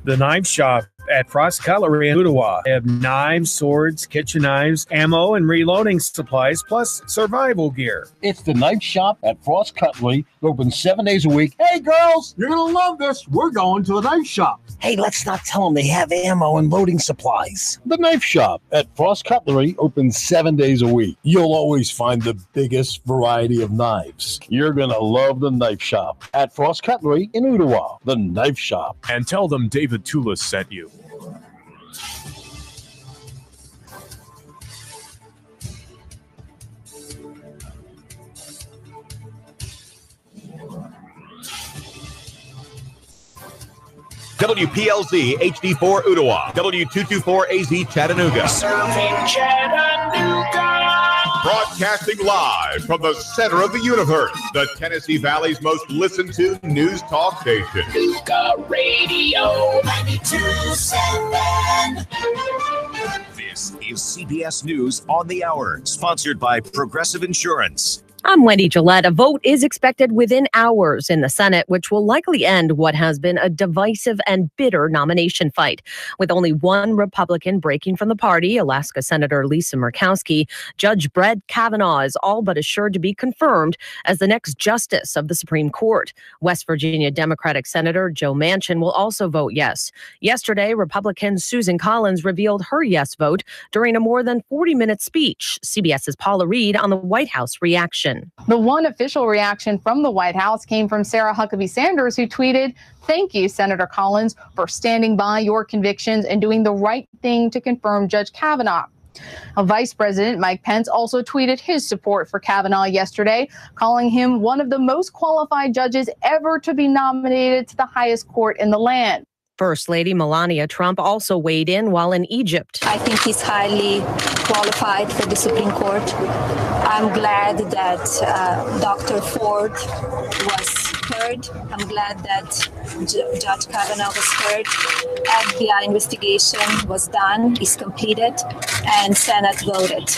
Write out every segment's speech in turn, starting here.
The Knife Shop at Frost Cutlery in Ottawa. They have knives, swords, kitchen knives, ammo, and reloading supplies, plus survival gear. It's the Knife Shop at Frost Cutlery. Open 7 days a week. Hey, girls, you're going to love this. We're going to the Knife Shop. Hey, let's not tell them they have ammo and loading supplies. The Knife Shop at Frost Cutlery opens 7 days a week. You'll always find the biggest variety of knives. You're going to love the Knife Shop at Frost Cutlery in Ottawa. The Knife Shop. And tell them David Toulis sent you. WPLZ HD4 Ottawa, W224AZ Chattanooga. Serving Chattanooga. Broadcasting live from the center of the universe, the Tennessee Valley's most listened to news talk station. Chattanooga Radio 92.7. This is CBS News on the Hour, sponsored by Progressive Insurance. I'm Wendy Gillette. A vote is expected within hours in the Senate, which will likely end what has been a divisive and bitter nomination fight. With only one Republican breaking from the party, Alaska Senator Lisa Murkowski, Judge Brett Kavanaugh is all but assured to be confirmed as the next justice of the Supreme Court. West Virginia Democratic Senator Joe Manchin will also vote yes. Yesterday, Republican Susan Collins revealed her yes vote during a more than 40-minute speech. CBS's Paula Reed on the White House reaction. The one official reaction from the White House came from Sarah Huckabee Sanders, who tweeted, "Thank you, Senator Collins, for standing by your convictions and doing the right thing to confirm Judge Kavanaugh." Vice President Mike Pence also tweeted his support for Kavanaugh yesterday, calling him one of the most qualified judges ever to be nominated to the highest court in the land. First Lady Melania Trump also weighed in while in Egypt. I think he's highly qualified for the Supreme Court. I'm glad that Dr. Ford was heard. I'm glad that Judge Kavanaugh was heard. FBI investigation was done, is completed, and Senate voted.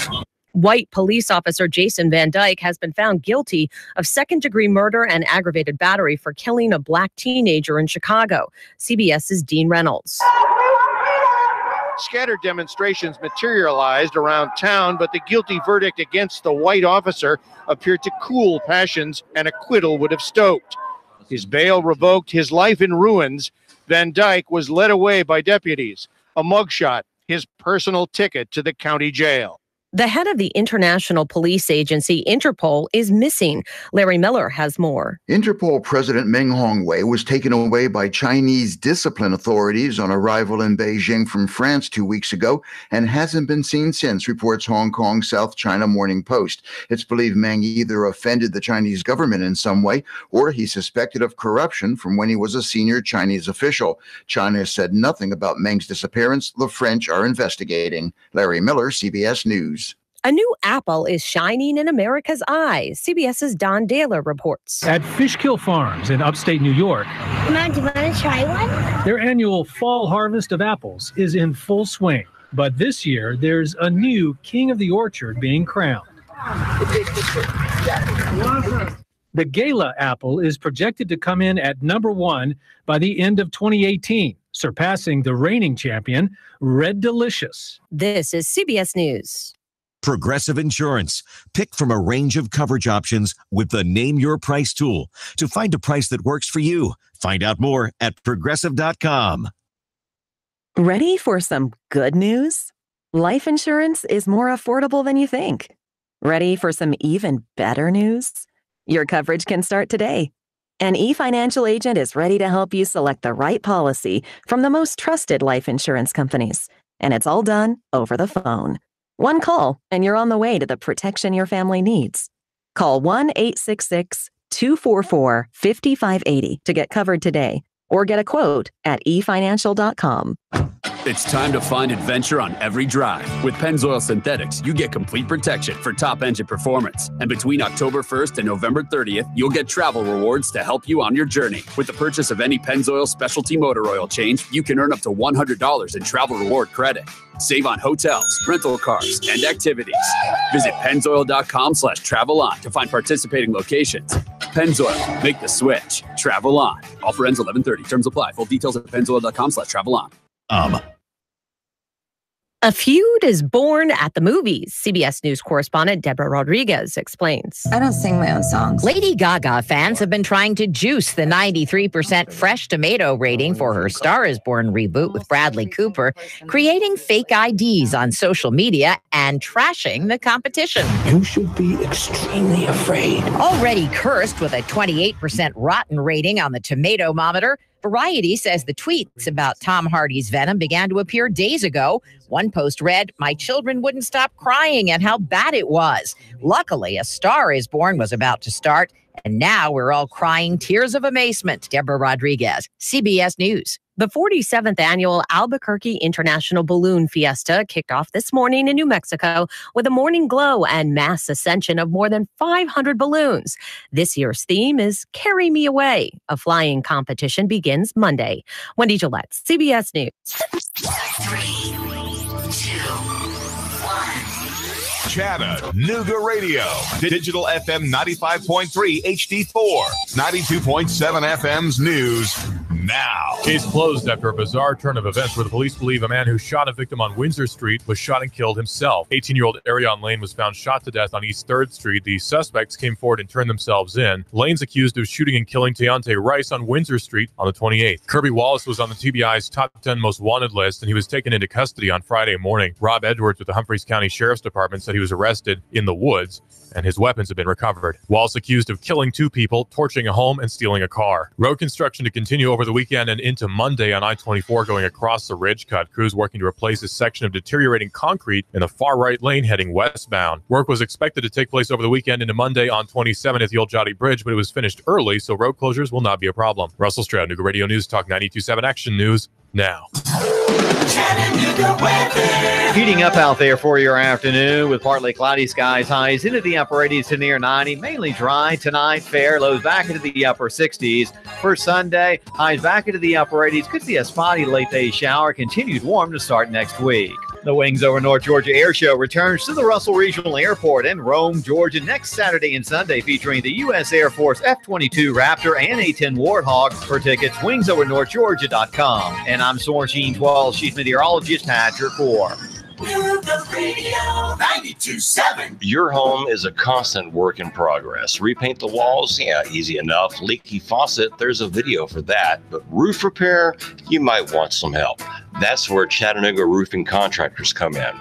White police officer Jason Van Dyke has been found guilty of second-degree murder and aggravated battery for killing a black teenager in Chicago. CBS's Dean Reynolds. Scattered demonstrations materialized around town, but the guilty verdict against the white officer appeared to cool passions, and acquittal would have stoked. His bail revoked, his life in ruins. Van Dyke was led away by deputies. A mugshot, his personal ticket to the county jail. The head of the International Police Agency, Interpol, is missing. Larry Miller has more. Interpol President Meng Hongwei was taken away by Chinese discipline authorities on arrival in Beijing from France 2 weeks ago and hasn't been seen since, reports Hong Kong South China Morning Post. It's believed Meng either offended the Chinese government in some way or he's suspected of corruption from when he was a senior Chinese official. China said nothing about Meng's disappearance. The French are investigating. Larry Miller, CBS News. A new apple is shining in America's eyes. CBS's Don Daler reports. At Fishkill Farms in upstate New York, Mom, do you want to try one? Their annual fall harvest of apples is in full swing. But this year, there's a new king of the orchard being crowned. The Gala apple is projected to come in at #1 by the end of 2018, surpassing the reigning champion, Red Delicious. This is CBS News. Progressive Insurance. Pick from a range of coverage options with the Name Your Price tool to find a price that works for you. Find out more at Progressive.com. Ready for some good news? Life insurance is more affordable than you think. Ready for some even better news? Your coverage can start today. An eFinancial agent is ready to help you select the right policy from the most trusted life insurance companies. And it's all done over the phone. One call, and you're on the way to the protection your family needs. Call 1-866-244-5580 to get covered today, or get a quote at efinancial.com. It's time to find adventure on every drive. With Pennzoil Synthetics, you get complete protection for top engine performance. And between October 1st and November 30th, you'll get travel rewards to help you on your journey. With the purchase of any Pennzoil specialty motor oil change, you can earn up to $100 in travel reward credit. Save on hotels, rental cars, and activities. Visit Pennzoil.com/travelon to find participating locations. Pennzoil. Make the switch. Travel on. Offer ends 11/30. Terms apply. Full details at pennzoil.com/travel on. A feud is born at the movies. CBS News correspondent Deborah Rodriguez explains. I don't sing my own songs. Lady Gaga fans have been trying to juice the 93% fresh tomato rating for her Star is Born reboot with Bradley Cooper, creating fake IDs on social media and trashing the competition. You should be extremely afraid. Already cursed with a 28% rotten rating on the Tomatometer, Variety says the tweets about Tom Hardy's Venom began to appear days ago. One post read, "My children wouldn't stop crying at how bad it was. Luckily, A Star is Born was about to start, and now we're all crying tears of amazement." Deborah Rodriguez, CBS News. The 47th annual Albuquerque International Balloon Fiesta kicked off this morning in New Mexico with a morning glow and mass ascension of more than 500 balloons. This year's theme is Carry Me Away. A flying competition begins Monday. Wendy Gillette, CBS News. 3, 2, 1. Chattanooga Radio. Digital FM 95.3 HD4. 92.7 FM's news now. Case closed after a bizarre turn of events where the police believe a man who shot a victim on Windsor Street was shot and killed himself. 18-year-old Arion Lane was found shot to death on East 3rd Street. The suspects came forward and turned themselves in. Lane's accused of shooting and killing Teonte Rice on Windsor Street on the 28th. Kirby Wallace was on the TBI's top 10 most wanted list, and he was taken into custody on Friday morning. Rob Edwards with the Humphreys County Sheriff's Department said he was arrested in the woods, and his weapons have been recovered. Wallace accused of killing 2 people, torching a home, and stealing a car. Road construction to continue over the weekend and into Monday on I-24 going across the ridge cut. Crews working to replace a section of deteriorating concrete in the far right lane heading westbound. Work was expected to take place over the weekend into Monday on 27 at the Old Jotty Bridge, but it was finished early, so road closures will not be a problem. Russell Stroud, Chattanooga Radio News Talk 92.7 Action News now. Heating up out there for your afternoon with partly cloudy skies, highs into the upper 80s to near 90, mainly dry tonight, fair, lows back into the upper 60s. For Sunday, highs back into the upper 80s, could see a spotty late day shower, continued warm to start next week. The Wings Over North Georgia Air Show returns to the Russell Regional Airport in Rome, Georgia next Saturday and Sunday, featuring the U.S. Air Force F-22 Raptor and A-10 Warthog. For tickets, wingsovernorthgeorgia.com. And I'm Sourcine 12, Chief Meteorologist Patrick Moore. Radio 92.7. Your home is a constant work in progress. Repaint the walls? Yeah, easy enough. Leaky faucet? There's a video for that. But roof repair? You might want some help. That's where Chattanooga Roofing Contractors come in.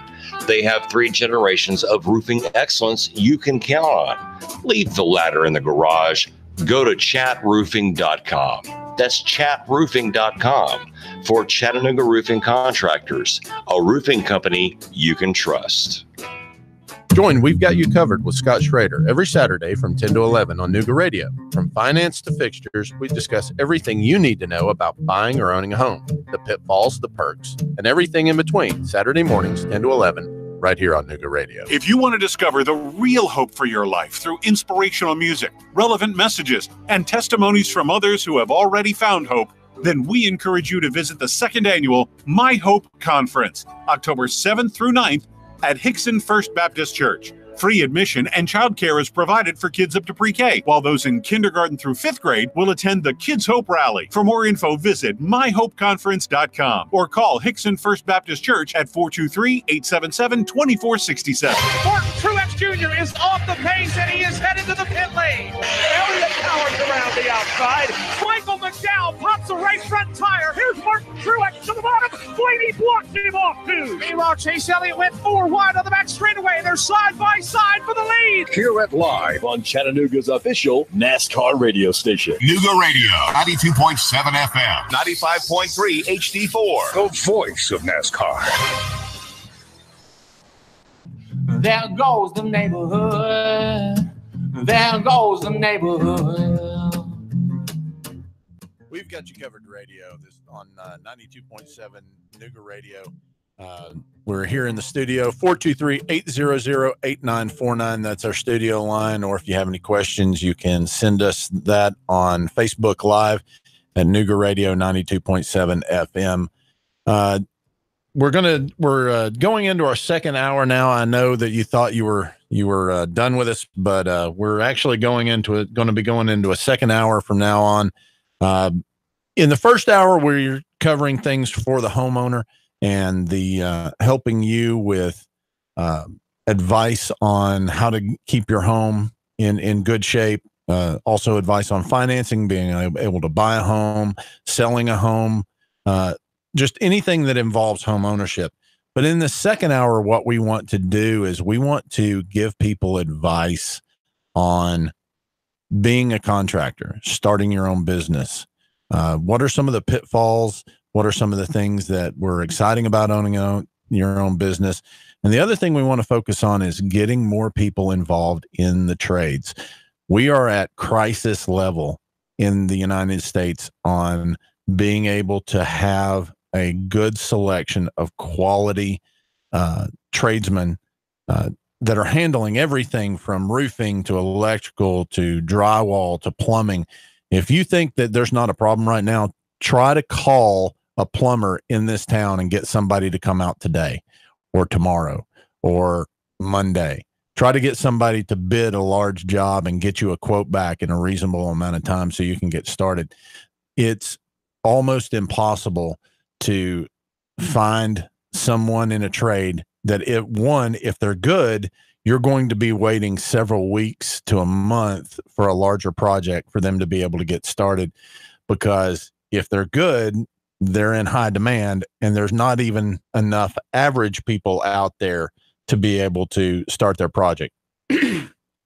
They have 3 generations of roofing excellence you can count on. Leave the ladder in the garage. Go to chatroofing.com. That's chatroofing.com for Chattanooga Roofing Contractors, a roofing company you can trust. Join We've Got You Covered with Scott Schrader every Saturday from 10 to 11 on Nooga Radio. From finance to fixtures, we discuss everything you need to know about buying or owning a home, the pitfalls, the perks, and everything in between. Saturday mornings, 10 to 11, right here on Nooga Radio. If you want to discover the real hope for your life through inspirational music, relevant messages, and testimonies from others who have already found hope, then we encourage you to visit the 2nd annual My Hope Conference, October 7th through 9th at Hickson First Baptist Church. Free admission and childcare is provided for kids up to pre-K, while those in kindergarten through 5th grade will attend the Kids Hope Rally. For more info, visit myhopeconference.com or call Hickson First Baptist Church at 423-877-2467. Martin Truex Jr. is off the pace and he is headed to the pit lane. Elliott Powers around the outside. Michael McDowell pops a right front tire. Here's Martin Truex to the bottom. Blaney blocked him off too. Meanwhile, Chase Elliott went 4 wide on the back straightaway. They're side by side for the lead. Hear it live on Chattanooga's official NASCAR radio station. Nooga Radio, 92.7 FM, 95.3 HD4. The voice of NASCAR. There goes the neighborhood. There goes the neighborhood. We've got you covered radio this on 92.7 Nooga Radio. We're here in the studio, 423-800-8949. That's our studio line. Or if you have any questions, you can send us that on Facebook Live at Nooga Radio 92.7 FM. we're going into our second hour now. I know that you thought you were done with us, but we're actually going to be going into a second hour from now on. In the first hour, we're covering things for the homeowner and the helping you with advice on how to keep your home in good shape. Also advice on financing, being able to buy a home, selling a home, just anything that involves home ownership. But in the second hour, what we want to do is we want to give people advice on being a contractor, starting your own business. What are some of the pitfalls? What are some of the things that were exciting about owning your own business? And the other thing we want to focus on is getting more people involved in the trades. We are at crisis level in the United States on being able to have a good selection of quality tradesmen that are handling everything from roofing to electrical to drywall to plumbing. If you think that there's not a problem right now, try to call a plumber in this town and get somebody to come out today or tomorrow or Monday. Try to get somebody to bid a large job and get you a quote back in a reasonable amount of time so you can get started. It's almost impossible to find someone in a trade that if they're good, you're going to be waiting several weeks to a month for a larger project for them to be able to get started. Because if they're good, they're in high demand, and there's not even enough average people out there to be able to start their project.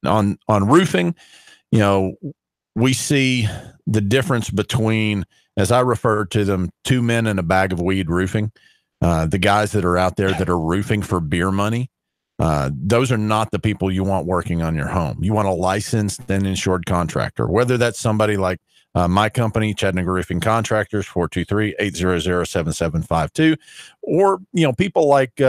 On roofing, we see the difference between, as I refer to them, two men and a bag of weed roofing. The guys that are out there that are roofing for beer money, those are not the people you want working on your home. You want a licensed and insured contractor, whether that's somebody like my company, Chattanooga Roofing Contractors, 423-800-7752, or, people like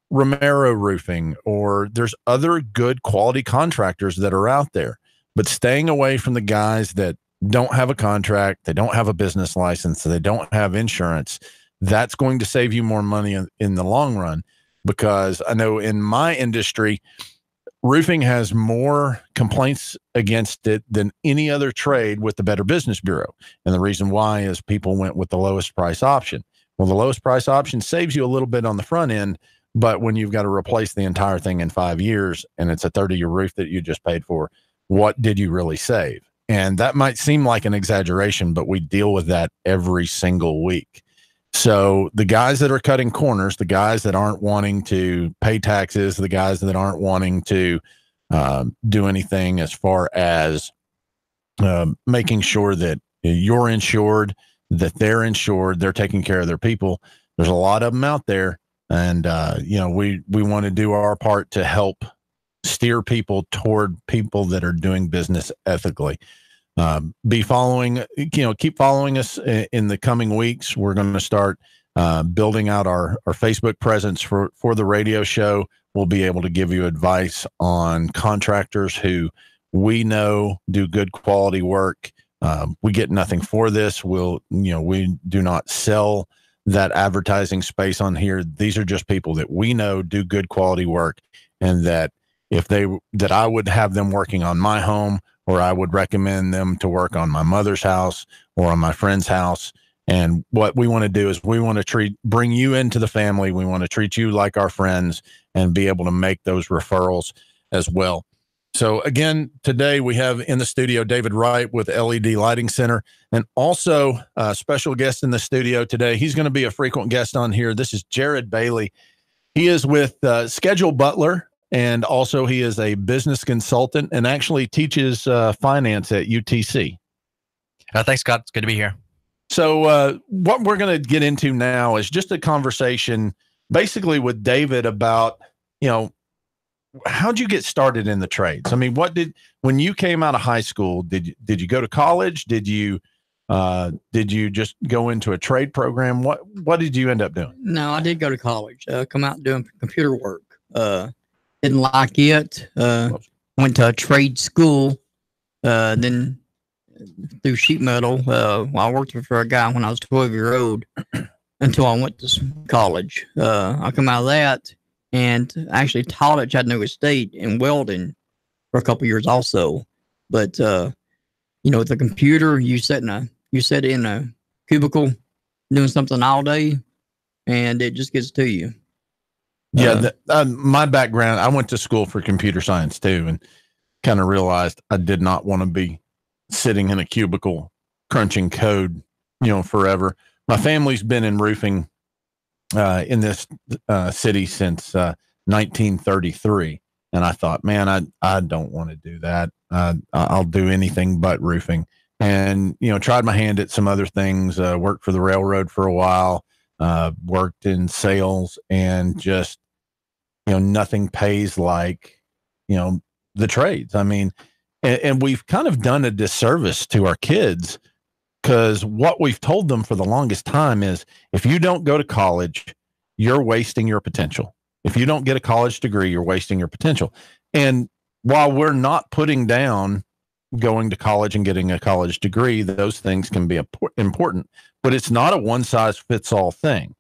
Romero Roofing, or there's other good quality contractors that are out there. But staying away from the guys that don't have a contract, they don't have a business license, they don't have insurance, that's going to save you more money in the long run. Because I know in my industry, roofing has more complaints against it than any other trade with the Better Business Bureau. And the reason why is people went with the lowest price option. Well, the lowest price option saves you a little bit on the front end, but when you've got to replace the entire thing in 5 years and it's a 30-year roof that you just paid for, what did you really save? And that might seem like an exaggeration, but we deal with that every single week. So the guys that are cutting corners, the guys that aren't wanting to pay taxes, the guys that aren't wanting to do anything as far as making sure that you're insured, that they're insured, they're taking care of their people. There's a lot of them out there. And, we want to do our part to help steer people toward people that are doing business ethically. Keep following us in the coming weeks. We're going to start building out our Facebook presence for the radio show. We'll be able to give you advice on contractors who we know do good quality work. We get nothing for this. We do not sell that advertising space on here. These are just people that we know do good quality work, and that I would have them working on my home, or I would recommend them to work on my mother's house or on my friend's house. And what we want to do is we want to bring you into the family. We want to treat you like our friends and be able to make those referrals as well. So again, today we have in the studio David Wright with LED Lighting Center, and also a special guest in the studio today. He's going to be a frequent guest on here. This is Jared Bailey. He is with Schedule Butler, and also he is a business consultant and actually teaches finance at UTC. Thanks, Scott. It's good to be here. So what we're going to get into now is just a conversation basically with David about, how'd you get started in the trades? I mean, when you came out of high school, did you go to college? Did you just go into a trade program? What did you end up doing? No, I did go to college, come out doing computer work. Didn't like it. Went to a trade school, then through sheet metal. I worked for a guy when I was 12 years old. until I went to college. I come out of that and actually taught at Chattanooga State in welding for a couple of years also. But with the computer, you sit in a cubicle doing something all day, and it just gets to you. Yeah, my background, I went to school for computer science too, and kind of realized I did not want to be sitting in a cubicle crunching code, forever. My family's been in roofing in this city since 1933, and I thought, man, I don't want to do that. I'll do anything but roofing. And tried my hand at some other things. Worked for the railroad for a while. Worked in sales, and just nothing pays like the trades. I mean, and we've kind of done a disservice to our kids, because what we've told them for the longest time is, if you don't go to college, you're wasting your potential. If you don't get a college degree, you're wasting your potential. And while we're not putting down going to college and getting a college degree, those things can be important, but it's not a one size fits all thing.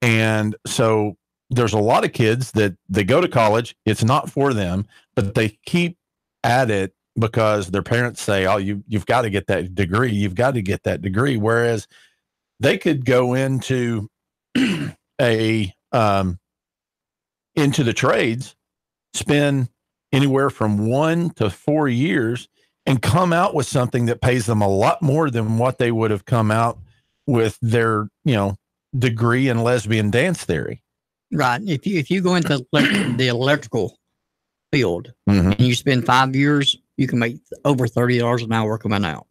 And so there's a lot of kids that they go to college, it's not for them, but they keep at it because their parents say, oh, you've got to get that degree. You've got to get that degree. Whereas they could go into into the trades, spend anywhere from 1 to 4 years, and come out with something that pays them a lot more than what they would have come out with their, degree in lesbian dance theory. Right. If you go into the electrical field and you spend 5 years, you can make over $30 an hour coming out.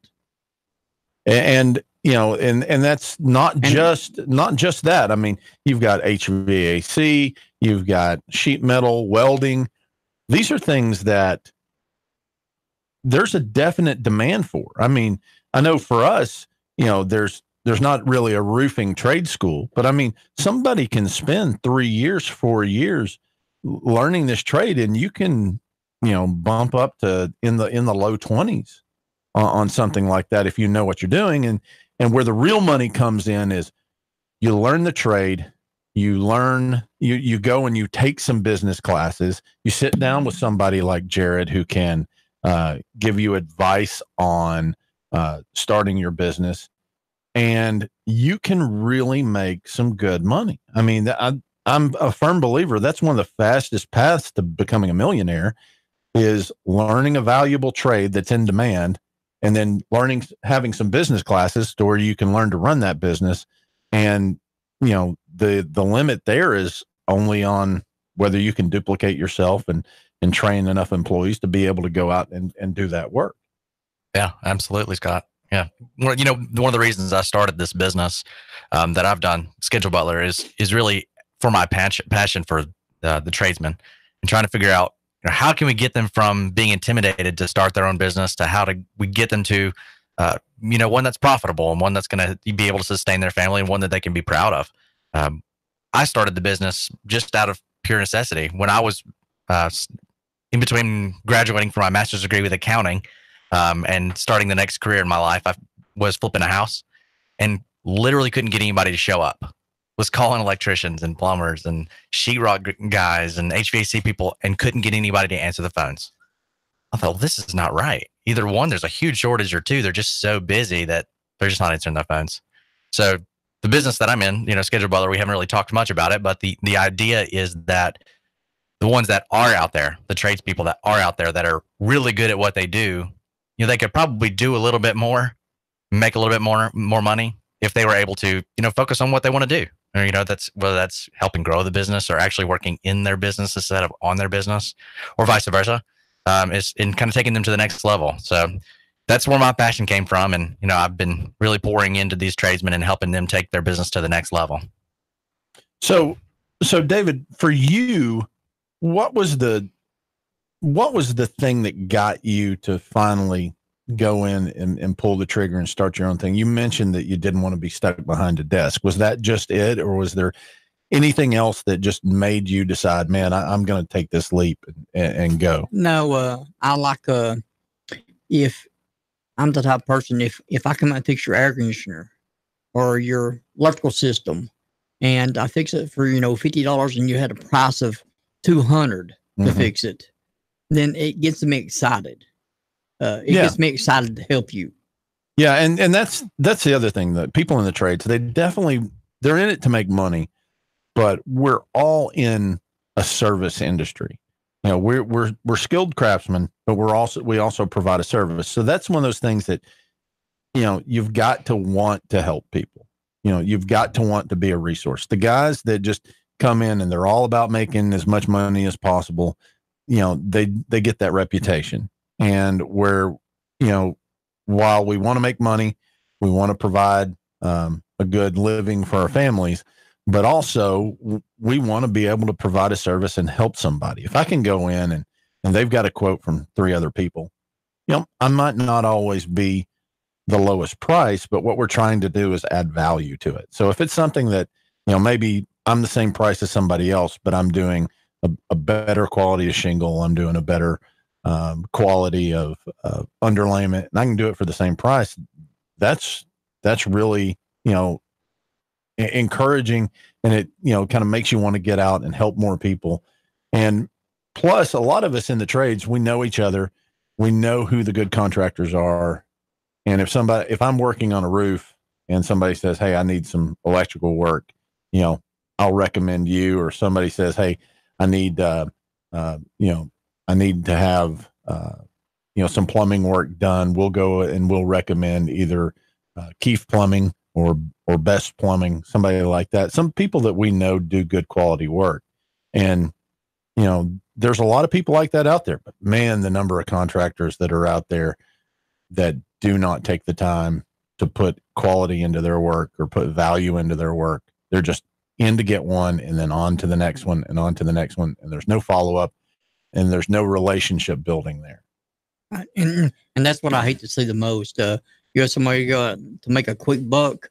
And and that's not just that. I mean, you've got HVAC, you've got sheet metal, welding. These are things that there's a definite demand for. I mean, I know for us, there's not really a roofing trade school, but I mean, somebody can spend 3 years, 4 years learning this trade, and you can, bump up to in the low 20s on something like that if you know what you're doing. And where the real money comes in is you learn the trade, you go and you take some business classes, you sit down with somebody like Jared who can give you advice on starting your business, and you can really make some good money. I mean, I'm a firm believer that's one of the fastest paths to becoming a millionaire, is learning a valuable trade that's in demand, and then having some business classes to where you can learn to run that business. And, the limit there is only on whether you can duplicate yourself and train enough employees to be able to go out and do that work. Yeah, absolutely, Scott. Yeah. Well, one of the reasons I started this business that I've done, Schedule Butler, is really for my passion for the tradesmen, and trying to figure out, how can we get them from being intimidated to start their own business to how do we get them to, one that's profitable and one that's going to be able to sustain their family and one that they can be proud of. I started the business just out of pure necessity. When I was in between graduating from my master's degree with accounting and starting the next career in my life, I was flipping a house and literally couldn't get anybody to show up. Was calling electricians and plumbers and sheetrock guys and HVAC people and couldn't get anybody to answer the phones. I thought, well, this is not right. Either one, there's a huge shortage, or two, they're just so busy that they're just not answering their phones. So the business that I'm in, Schedule Butler, we haven't really talked much about it, but the idea is that the ones that are out there, the tradespeople that are out there that are really good at what they do, they could probably do a little bit more, make a little bit more money if they were able to, focus on what they want to do. Or, that's whether that's helping grow the business or actually working in their business instead of on their business, or vice versa. Is in kind of taking them to the next level. So that's where my passion came from. And, I've been really pouring into these tradesmen and helping them take their business to the next level. So David, for you, what was the thing that got you to finally go in and pull the trigger and start your own thing? You mentioned that you didn't want to be stuck behind a desk. Was that just it, or was there anything else that just made you decide, man, I'm going to take this leap and go? No, I like, if I'm the type of person, if I come out and fix your air conditioner or your electrical system, and I fix it for, $50, and you had a price of $200 to fix it, then it gets me excited. It gets me excited to help you. Yeah, and that's the other thing, that people in the trades, they're in it to make money, but we're all in a service industry. We're skilled craftsmen, but we also provide a service. So that's one of those things that, you've got to want to help people. You've got to want to be a resource. The guys that just come in and they're all about making as much money as possible, they get that reputation. And while we want to make money, we want to provide a good living for our families, but also we want to be able to provide a service and help somebody. If I can go in and they've got a quote from 3 other people, I might not always be the lowest price, but what we're trying to do is add value to it. So if it's something that, maybe I'm the same price as somebody else, but I'm doing a better quality of shingle, I'm doing a better quality of underlayment, and I can do it for the same price. That's really, encouraging, and it, kind of makes you want to get out and help more people. And plus, a lot of us in the trades, we know each other. We know who the good contractors are. And if I'm working on a roof and somebody says, "Hey, I need some electrical work," I'll recommend you. Or somebody says, "Hey, I need to have, some plumbing work done." We'll go and we'll recommend either Keefe Plumbing or Best Plumbing, somebody like that. Some people that we know do good quality work. And, there's a lot of people like that out there, but man, the number of contractors that are out there that do not take the time to put quality into their work or put value into their work. They're just in to get one and then on to the next one and on to the next one. And there's no follow-up and there's no relationship building there. And that's what I hate to see the most. You have somebody go to make a quick buck.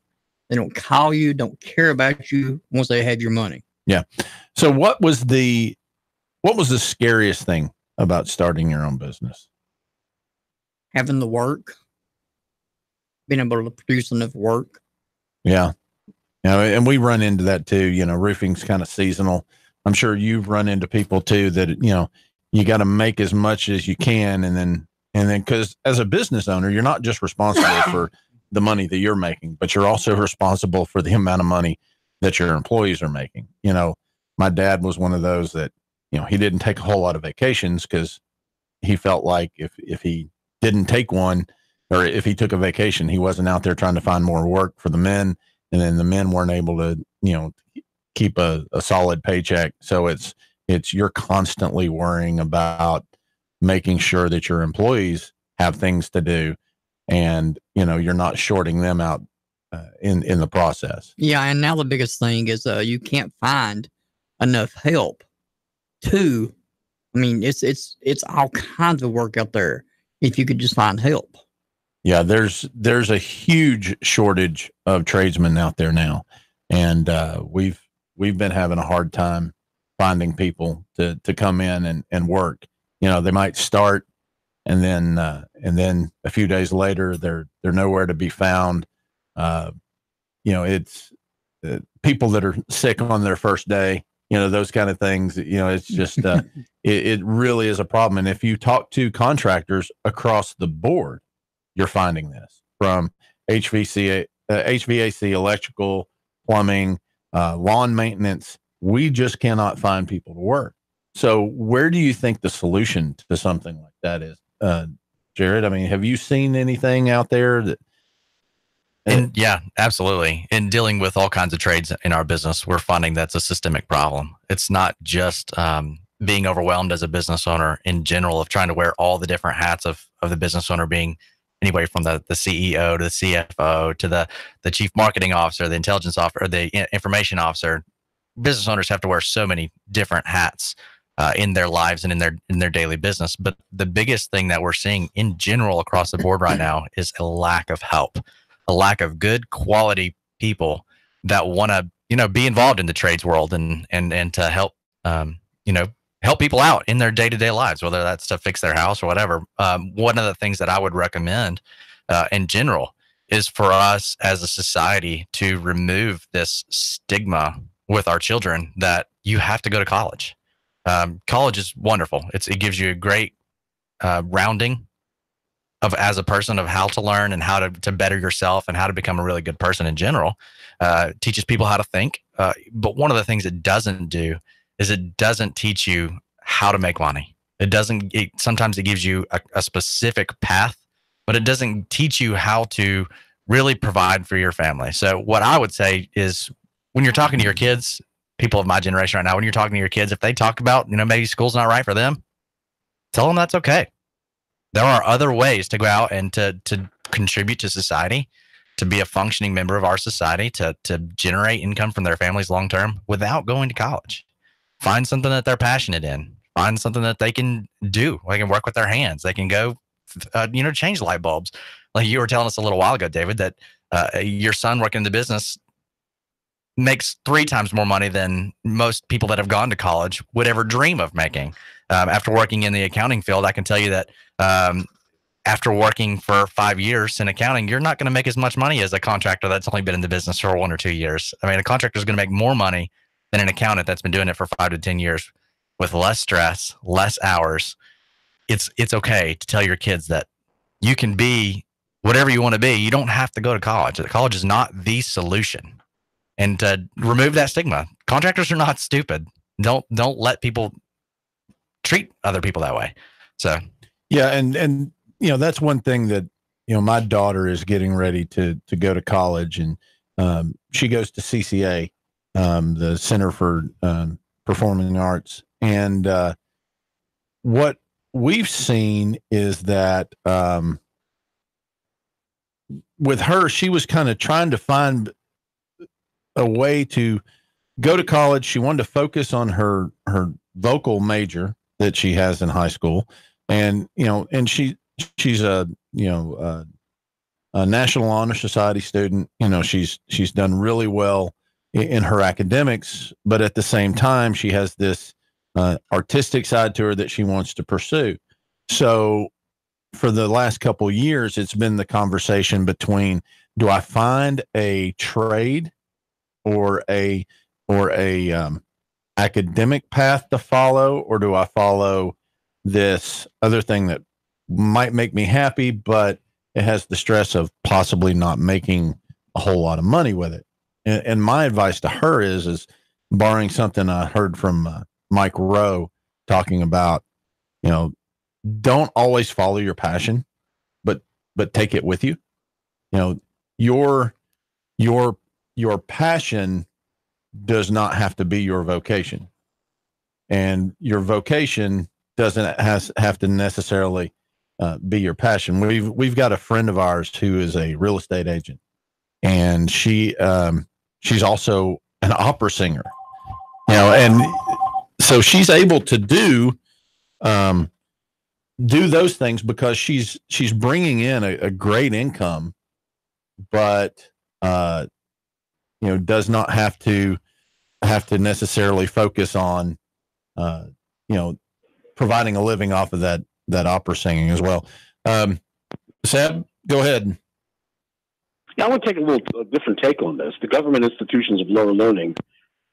They don't call you, don't care about you once they have your money. Yeah. So what was the scariest thing about starting your own business? Having the work, being able to produce enough work. Yeah. And we run into that too. Roofing's kind of seasonal. I'm sure you've run into people too that, you got to make as much as you can. And then, because as a business owner, you're not just responsible for the money that you're making, but you're also responsible for the amount of money that your employees are making. My dad was one of those that, he didn't take a whole lot of vacations because he felt like if he didn't take one, or if he took a vacation, he wasn't out there trying to find more work for the men. And then the men weren't able to, keep a solid paycheck. So it's you're constantly worrying about making sure that your employees have things to do, and you're not shorting them out in the process. Yeah, and now the biggest thing is you can't find enough help. It's all kinds of work out there if you could just find help. Yeah, there's a huge shortage of tradesmen out there now, and we've been having a hard time finding people to come in and work. They might start, and then a few days later they're nowhere to be found. It's people that are sick on their first day. Those kind of things. It's just it really is a problem. And if you talk to contractors across the board, you're finding this, from HVAC, electrical, plumbing, lawn maintenance. We just cannot find people to work. So where do you think the solution to something like that is, Jared? Have you seen anything out there that? And yeah, absolutely. In dealing with all kinds of trades in our business, we're finding that's a systemic problem. It's not just being overwhelmed as a business owner in general of trying to wear all the different hats of the business owner, being anyway from the CEO to the CFO to the chief marketing officer, the intelligence officer, or the information officer. Business owners have to wear so many different hats in their lives and in their daily business. But the biggest thing that we're seeing in general across the board right now is a lack of help, a lack of good quality people that want to, be involved in the trades world and to help, help people out in their day-to-day lives, whether that's to fix their house or whatever. One of the things that I would recommend in general is for us as a society to remove this stigma with our children that you have to go to college. College is wonderful. It gives you a great rounding of as a person of how to learn and how to better yourself and how to become a really good person in general. Teaches people how to think. But one of the things it doesn't do is it doesn't teach you how to make money. Sometimes it gives you a specific path, but it doesn't teach you how to really provide for your family. So what I would say is when you're talking to your kids, people of my generation right now, when you're talking to your kids, if they talk about, maybe school's not right for them, tell them that's okay. There are other ways to go out and to contribute to society, to be a functioning member of our society, to generate income from their families long term without going to college. Find something that they're passionate in. Find something that they can do. They can work with their hands. They can go, change light bulbs. Like you were telling us a little while ago, David, that your son working in the business makes 3 times more money than most people that have gone to college would ever dream of making. After working in the accounting field, I can tell you that after working for 5 years in accounting, you're not going to make as much money as a contractor that's only been in the business for 1 or 2 years. I mean, a contractor is going to make more money than an accountant that's been doing it for 5 to 10 years with less stress, less hours. It's okay to tell your kids that you can be whatever you want to be. You don't have to go to college. College is not the solution. And to remove that stigma, contractors are not stupid. Don't let people treat other people that way. So yeah, and that's one thing that my daughter is getting ready to go to college, and she goes to CCA, the Center for Performing Arts, and what we've seen is that with her, she was kind of trying to find a way to go to college. She wanted to focus on her vocal major that she has in high school, and she's a National Honor Society student. She's done really well in her academics, but at the same time, she has this artistic side to her that she wants to pursue. So for the last couple of years, it's been the conversation between, do I find a trade or a academic path to follow, or do I follow this other thing that might make me happy, but it has the stress of possibly not making a whole lot of money with it? And my advice to her is borrowing something I heard from Mike Rowe talking about, don't always follow your passion, but take it with you. Your passion does not have to be your vocation, and your vocation doesn't have to necessarily be your passion. We've got a friend of ours who is a real estate agent, and she's also an opera singer, and so she's able to do those things because she's bringing in a great income, but does not have to necessarily focus on providing a living off of that opera singing as well. Seb, go ahead. Yeah, I want to take a different take on this. The government institutions of lower learning,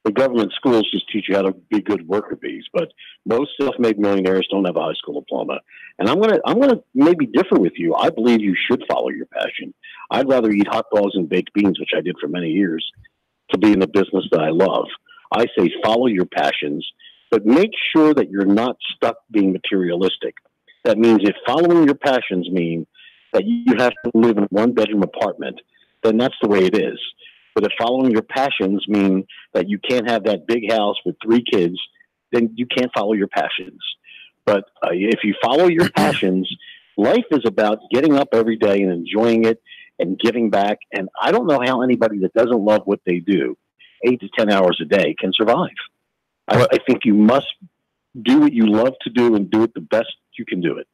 the government schools just teach you how to be good worker bees, but most self-made millionaires don't have a high school diploma. And I'm gonna maybe differ with you. I believe you should follow your passion. I'd rather eat hot dogs and baked beans, which I did for many years, to be in the business that I love. I say follow your passions, but make sure that you're not stuck being materialistic. That means if following your passions mean that you have to live in a one-bedroom apartment, then that's the way it is. But if following your passions mean that you can't have that big house with 3 kids, then you can't follow your passions. But if you follow your passions, life is about getting up every day and enjoying it and giving back. And I don't know how anybody that doesn't love what they do 8 to 10 hours a day can survive. I think you must do what you love to do and do it the best you can do it.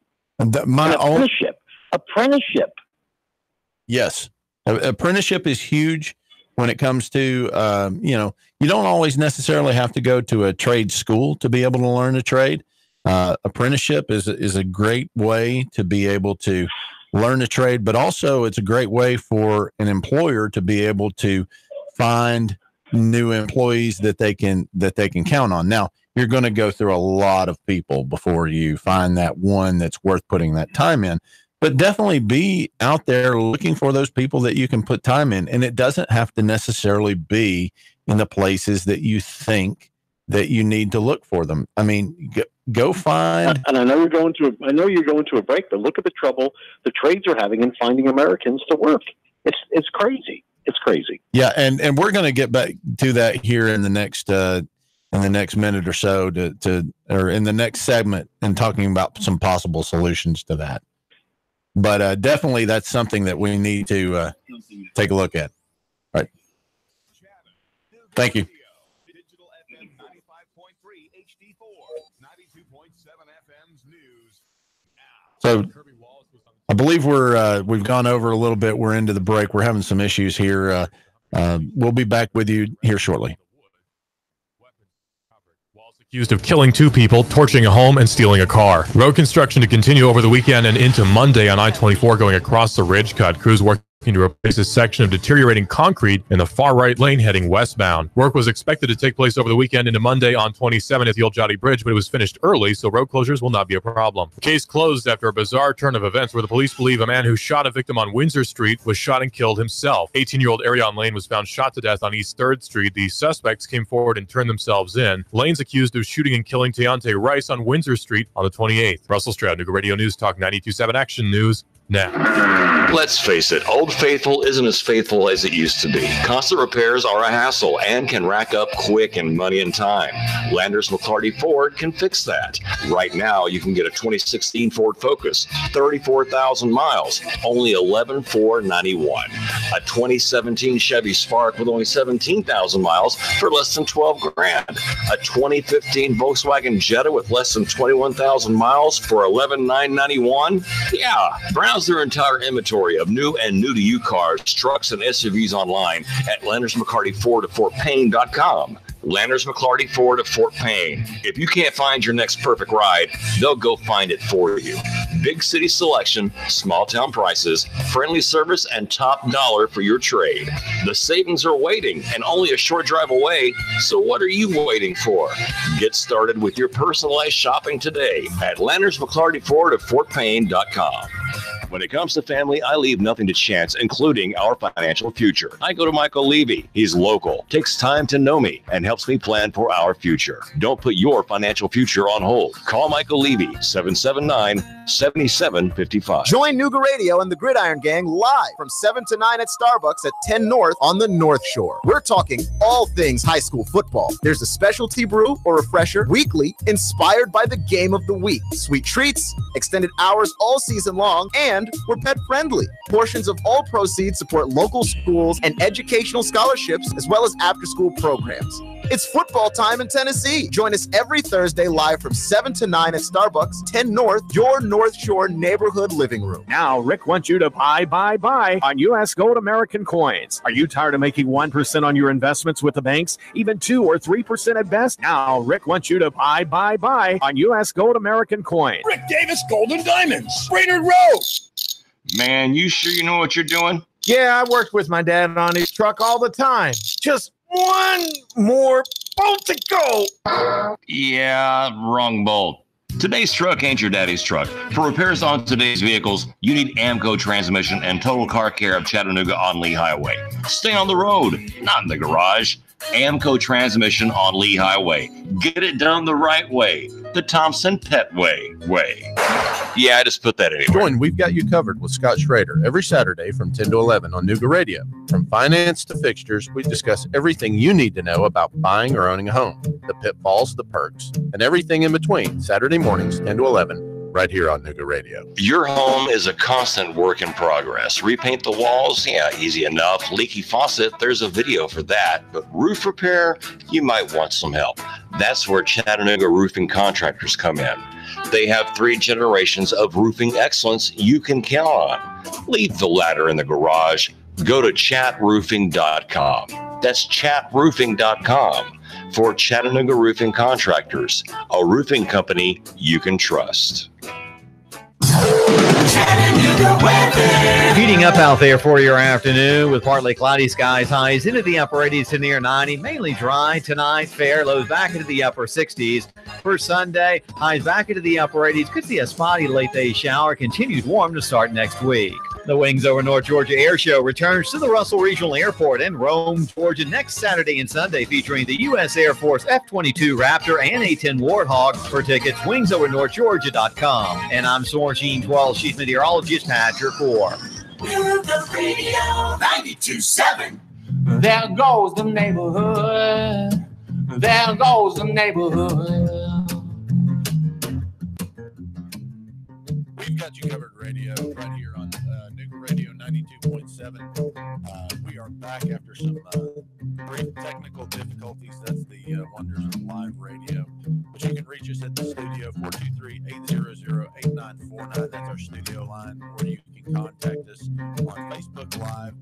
Apprenticeship. Yes. Apprenticeship is huge when it comes to, you don't always necessarily have to go to a trade school to be able to learn a trade. Apprenticeship is a great way to be able to learn a trade, but also it's a great way for an employer to be able to find new employees that they can count on. Now, you're going to go through a lot of people before you find that one that's worth putting that time in, but definitely be out there looking for those people that you can put time in. And it doesn't have to necessarily be in the places that you think that you need to look for them. I mean, go find. And I know you're going to a break, but look at the trouble the trades are having in finding Americans to work. It's crazy. It's crazy. Yeah, and we're going to get back to that here in the next minute or so or in the next segment and talking about some possible solutions to that. But definitely that's something that we need to take a look at. All right. Thank you. So I believe we've gone over a little bit. We're into the break. We're having some issues here. We'll be back with you here shortly. Accused of killing 2 people, torching a home, and stealing a car. Road construction to continue over the weekend and into Monday on I-24 going across the ridge cut. Crews working to replace a section of deteriorating concrete in the far right lane heading westbound. Work was expected to take place over the weekend into Monday on 27 at the Old Jotty Bridge, but it was finished early, so road closures will not be a problem. The case closed after a bizarre turn of events where the police believe a man who shot a victim on Windsor Street was shot and killed himself. 18-year-old Arion Lane was found shot to death on East 3rd Street. The suspects came forward and turned themselves in. Lane's accused of shooting and killing Deontay Rice on Windsor Street on the 28th. Russell Stroud, Nuga Radio News Talk 92.7 Action News now. Let's face it, Old Faithful isn't as faithful as it used to be. Constant repairs are a hassle and can rack up quick in money and time. Landers McClarty Ford can fix that. Right now, you can get a 2016 Ford Focus, 34,000 miles, only $11,491. A 2017 Chevy Spark with only 17,000 miles for less than $12,000. A 2015 Volkswagen Jetta with less than 21,000 miles for $11,991. Yeah, browse their entire inventory of new and new-to-you cars, trucks, and SUVs online at Landers McCarty Ford at FortPayne.com. Landers McClarty Ford of Fort Payne. If you can't find your next perfect ride, they'll go find it for you. Big city selection, small town prices, friendly service, and top dollar for your trade. The savings are waiting and only a short drive away, so what are you waiting for? Get started with your personalized shopping today at Landers McClarty Ford of FortPayne.com. When it comes to family, I leave nothing to chance, including our financial future. I go to Michael Levy. He's local, takes time to know me, and helps me plan for our future. Don't put your financial future on hold. Call Michael Levy, 779-7755. Join Nuga Radio and the Gridiron Gang live from 7 to 9 at Starbucks at 10 North on the North Shore. We're talking all things high school football. There's a specialty brew or refresher weekly inspired by the game of the week. Sweet treats, extended hours all season long, and we're pet friendly. Portions of all proceeds support local schools and educational scholarships, as well as after-school programs. It's football time in Tennessee. Join us every Thursday live from 7 to 9 at Starbucks, 10 North, your North Shore neighborhood living room. Now, Rick wants you to buy on U.S. Gold American coins. Are you tired of making 1% on your investments with the banks, even 2 or 3% at best? Now, Rick wants you to buy on U.S. Gold American coins. Rick Davis Gold and Diamonds, Brainerd Road. Man, you sure you know what you're doing? Yeah, I worked with my dad on his truck all the time. Just one more bolt to go. Yeah, wrong bolt. Today's truck ain't your daddy's truck. For repairs on today's vehicles, you need AMCO Transmission and Total Car Care of Chattanooga on Lee Highway. Stay on the road, not in the garage. AMCO Transmission on Lee Highway. Get it done the right way. The Thompson Pet way. Yeah, I just put that anywhere. Join We've Got You Covered with Scott Schrader every Saturday from 10 to 11 on Nuga Radio. From finance to fixtures, we discuss everything you need to know about buying or owning a home, the pitfalls, the perks, and everything in between. Saturday mornings, 10 to 11. Right here on Nuga Radio. Your home is a constant work in progress. Repaint the walls? Yeah, easy enough. Leaky faucet? There's a video for that. But roof repair? You might want some help. That's where Chattanooga Roofing Contractors come in. They have 3 generations of roofing excellence you can count on. Leave the ladder in the garage. Go to chatroofing.com. That's chatroofing.com for Chattanooga Roofing Contractors, a roofing company you can trust. Chattanooga weather. Heating up out there for your afternoon with partly cloudy skies, highs into the upper 80s to near 90. Mainly dry tonight, fair, lows back into the upper 60s. For Sunday, highs back into the upper 80s. Could see a spotty late day shower. Continued warm to start next week. The Wings Over North Georgia Air Show returns to the Russell Regional Airport in Rome, Georgia next Saturday and Sunday, featuring the U.S. Air Force F-22 Raptor and A-10 Warthog. For tickets, wingsovernorthgeorgia.com. And I'm Sorgene 12, Chief Meteorologist Patrick Moore. The radio 92.7. There goes the neighborhood. There goes the neighborhood. We've got you covered radio right here on Nuke Radio 92.7. We are back after some brief technical difficulties. That's the wonders of live radio. But you can reach us at the studio, 423-800-8949. That's our studio line. Or you can contact us on Facebook Live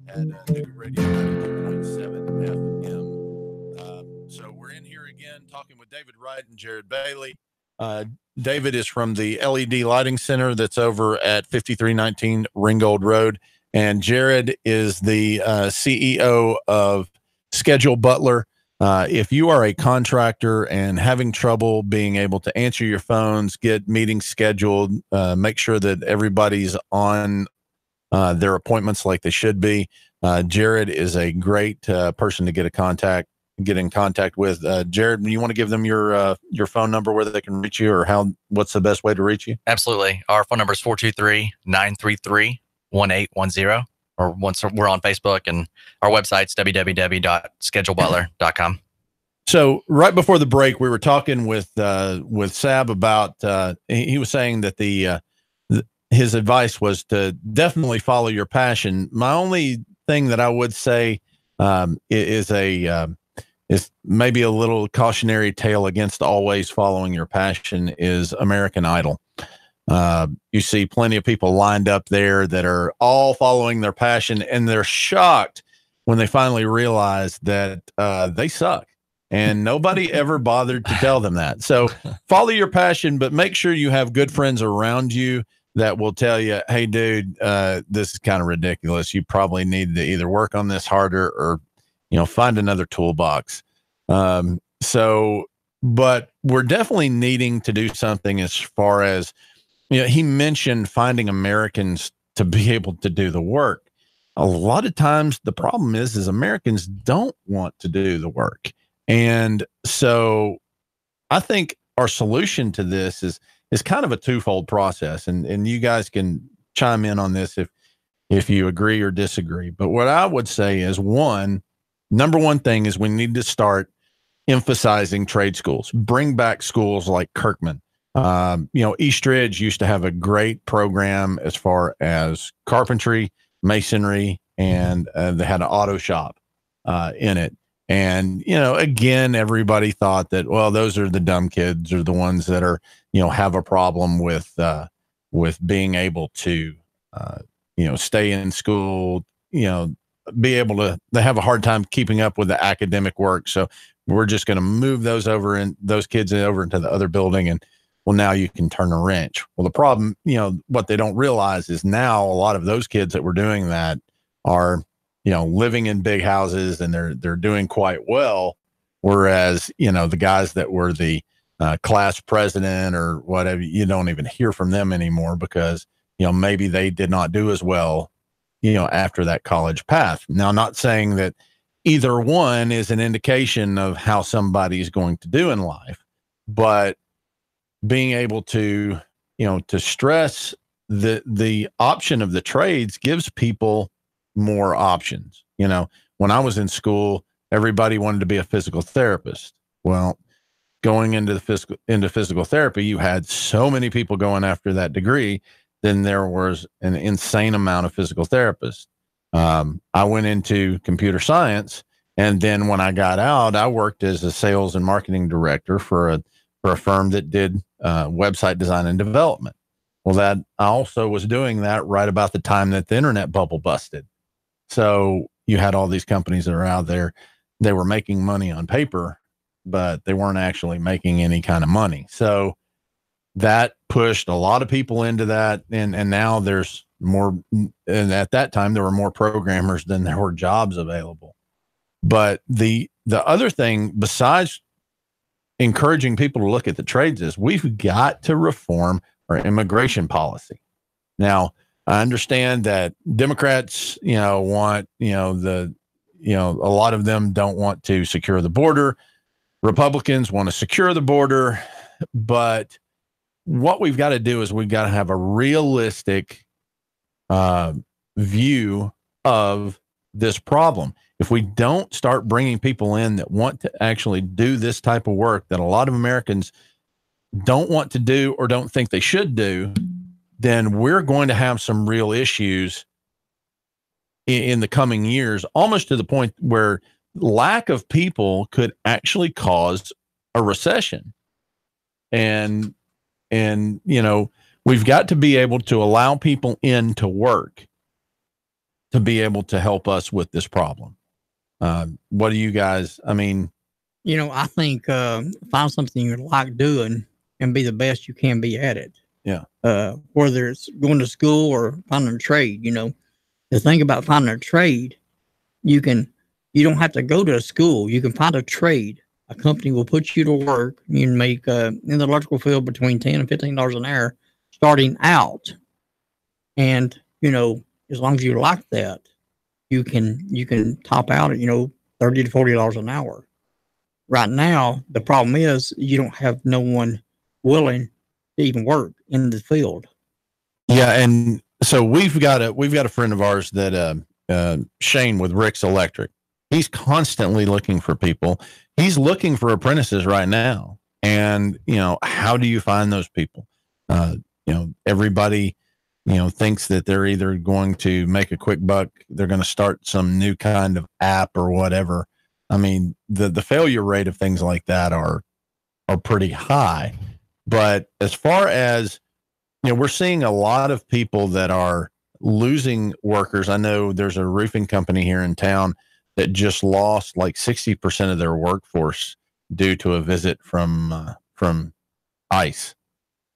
at Nuke Radio 92.7 FM. So we're in here again talking with David Wright and Jared Bailey. David is from the LED Lighting Center that's over at 5319 Ringgold Road. And Jared is the CEO of Schedule Butler. If you are a contractor and having trouble being able to answer your phones, get meetings scheduled, make sure that everybody's on their appointments like they should be, Jared is a great person to get in contact with. Jared, you want to give them your phone number where they can reach you, or what's the best way to reach you? Absolutely. Our phone number is 423-933-1810, or once we're on Facebook, and our website's www.schedulebutler.com. So right before the break, we were talking with Sab about, he was saying that his advice was to definitely follow your passion. My only thing that I would say is maybe a little cautionary tale against always following your passion is American Idol. You see plenty of people lined up there that are all following their passion, and they're shocked when they finally realize that they suck, and nobody ever bothered to tell them that. So follow your passion, but make sure you have good friends around you that will tell you, hey, dude, this is kind of ridiculous. You probably need to either work on this harder or find another toolbox. But we're definitely needing to do something as far as, he mentioned finding Americans to be able to do the work. A lot of times the problem is Americans don't want to do the work. And so I think our solution to this is kind of a twofold process. And you guys can chime in on this if you agree or disagree. But what I would say is, number one thing is we need to start emphasizing trade schools. Bring back schools like Kirkman. East Ridge used to have a great program as far as carpentry, masonry, and they had an auto shop in it. And, again, everybody thought that, well, those are the dumb kids, or the ones that are, have a problem with being able to, stay in school, be able to, they have a hard time keeping up with the academic work. So we're just going to move those kids over into the other building, and well, now you can turn a wrench. Well, the problem, what they don't realize is now a lot of those kids that were doing that are, living in big houses, and they're doing quite well. Whereas, the guys that were the class president or whatever, you don't even hear from them anymore because, maybe they did not do as well, after that college path. Now, not saying that either one is an indication of how somebody's going to do in life, but being able to, to stress the option of the trades gives people more options. When I was in school, everybody wanted to be a physical therapist. Well, going into physical therapy, you had so many people going after that degree, then there was an insane amount of physical therapists. I went into computer science, and then when I got out, I worked as a sales and marketing director for a firm that did website design and development. Well, that I also was doing that right about the time that the internet bubble busted. So you had all these companies that are out there, they were making money on paper, but they weren't actually making any kind of money. So that pushed a lot of people into that. And now there's more. And at that time, there were more programmers than there were jobs available. But the other thing, besides encouraging people to look at the trades, is we've got to reform our immigration policy. Now, I understand that Democrats, want, a lot of them don't want to secure the border. Republicans want to secure the border. But what we've got to do is we've got to have a realistic view of this problem. If we don't start bringing people in that want to actually do this type of work that a lot of Americans don't want to do or don't think they should do, then we're going to have some real issues in the coming years, almost to the point where lack of people could actually cause a recession. And we've got to be able to allow people in to work to be able to help us with this problem. What do you guys, I think find something you like doing and be the best you can be at it. Yeah. Whether it's going to school or finding a trade, the thing about finding a trade, you don't have to go to a school. You can find a trade. A company will put you to work. You can make in the electrical field between $10 and $15 an hour starting out. And, as long as you like that, you can top out at, $30 to $40 an hour. Right now, the problem is you don't have no one willing to even work in the field. Yeah. And so we've got a friend of ours that, Shane with Rick's Electric. He's constantly looking for people. He's looking for apprentices right now. And, how do you find those people? Everybody, thinks that they're either going to make a quick buck, they're going to start some new kind of app or whatever. The failure rate of things like that are pretty high. But as far as, we're seeing a lot of people that are losing workers. I know there's a roofing company here in town that just lost like 60% of their workforce due to a visit from ICE.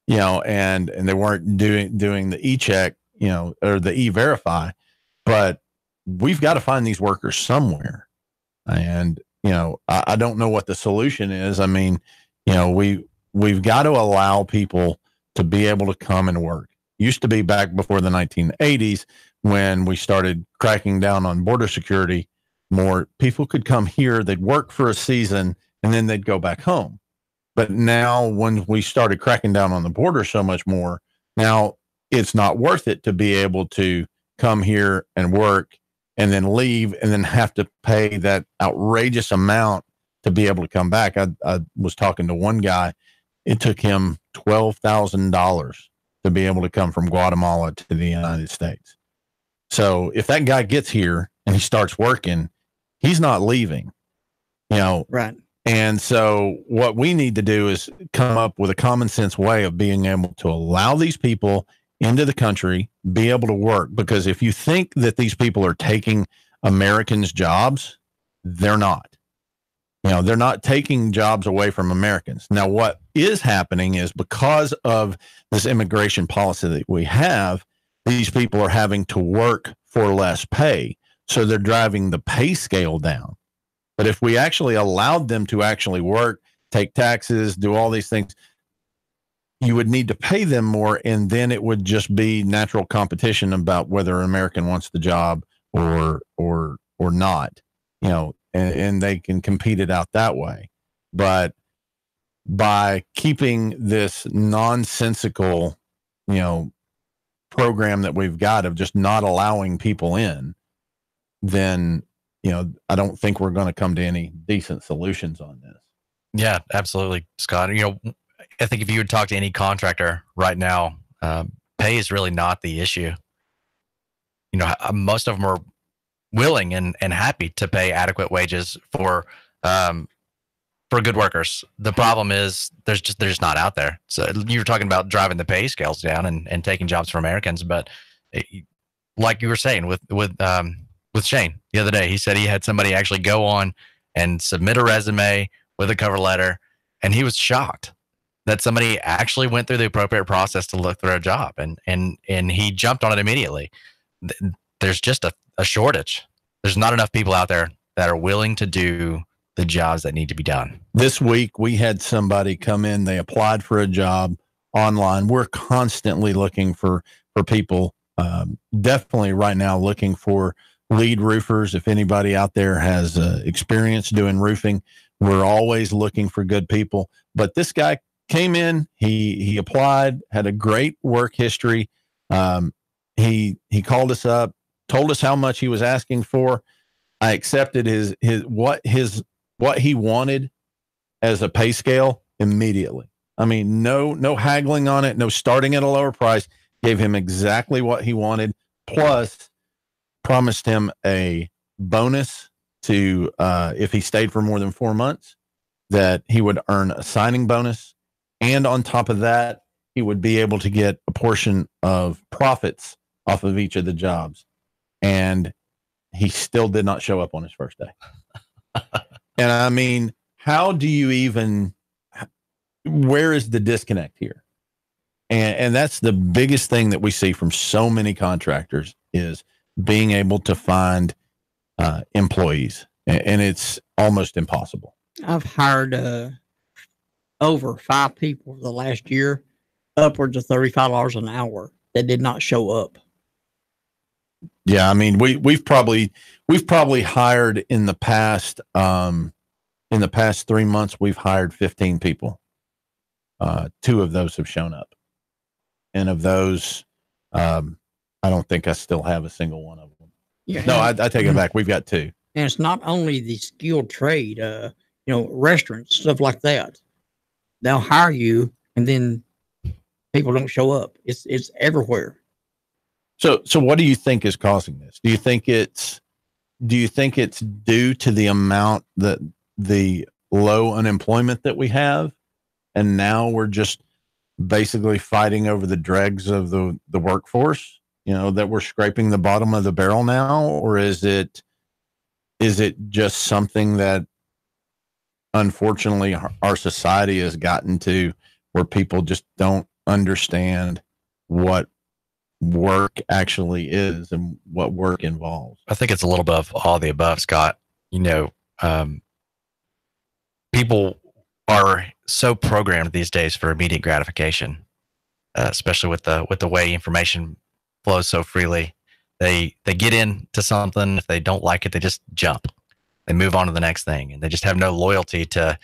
And they weren't doing the e-check, or the e-verify, but we've got to find these workers somewhere. And, I don't know what the solution is. We've got to allow people to be able to come and work. Used to be back before the 1980s when we started cracking down on border security, more people could come here, they'd work for a season, and then they'd go back home. But now when we started cracking down on the border so much more, now it's not worth it to be able to come here and work and then leave and then have to pay that outrageous amount to be able to come back. I was talking to one guy. It took him $12,000 to be able to come from Guatemala to the United States. So if that guy gets here and he starts working, he's not leaving, Right. And so what we need to do is come up with a common sense way of being able to allow these people into the country, be able to work. Because if you think that these people are taking Americans' jobs, they're not. They're not taking jobs away from Americans. Now, what is happening is because of this immigration policy that we have, these people are having to work for less pay. So they're driving the pay scale down. But if we actually allowed them to actually work, take taxes, do all these things, you would need to pay them more. And then it would just be natural competition about whether an American wants the job or not, and they can compete it out that way. But by keeping this nonsensical, program that we've got of just not allowing people in, then, I don't think we're going to come to any decent solutions on this. Yeah, absolutely, Scott. I think if you would talk to any contractor right now, pay is really not the issue. Most of them are willing and happy to pay adequate wages for good workers. The problem is they're just not out there. So you were talking about driving the pay scales down and taking jobs from Americans, but like you were saying with Shane the other day, he said he had somebody actually go on and submit a resume with a cover letter, and he was shocked that somebody actually went through the appropriate process to look for a job, and he jumped on it immediately. There's just a shortage. There's not enough people out there that are willing to do the jobs that need to be done. This week, we had somebody come in. They applied for a job online. We're constantly looking for people. Definitely right now looking for lead roofers. If anybody out there has experience doing roofing, we're always looking for good people. But this guy came in, he applied, had a great work history. He called us up, told us how much he was asking for. I accepted what he wanted as a pay scale immediately. I mean, no haggling on it, no starting at a lower price. Gave him exactly what he wanted, plus promised him a bonus to if he stayed for more than 4 months, that he would earn a signing bonus. And on top of that, he would be able to get a portion of profits off of each of the jobs. And he still did not show up on his first day. And I mean, how do you even, where is the disconnect here? And that's the biggest thing that we see from so many contractors is being able to find employees. And it's almost impossible. I've hired over 5 people the last year, upwards of $35 an hour that did not show up. Yeah, I mean, we've probably hired in the past 3 months, we've hired 15 people. 2 of those have shown up, and of those, I don't think I still have a single one of them. Yeah, no, I take it back. We've got 2. And it's not only the skilled trade, restaurants, stuff like that. They'll hire you, and then people don't show up. It's everywhere. So what do you think is causing this? Do you think it's due to the amount that the low unemployment that we have, and now we're just basically fighting over the dregs of the workforce, that we're scraping the bottom of the barrel now? Or is it just something that unfortunately our society has gotten to where people just don't understand what work actually is and what work involves? I think it's a little bit of all the above, Scott. People are so programmed these days for immediate gratification, especially with the way information flows so freely. They get into something. If they don't like it, they just jump. They move on to the next thing, and they just have no loyalty to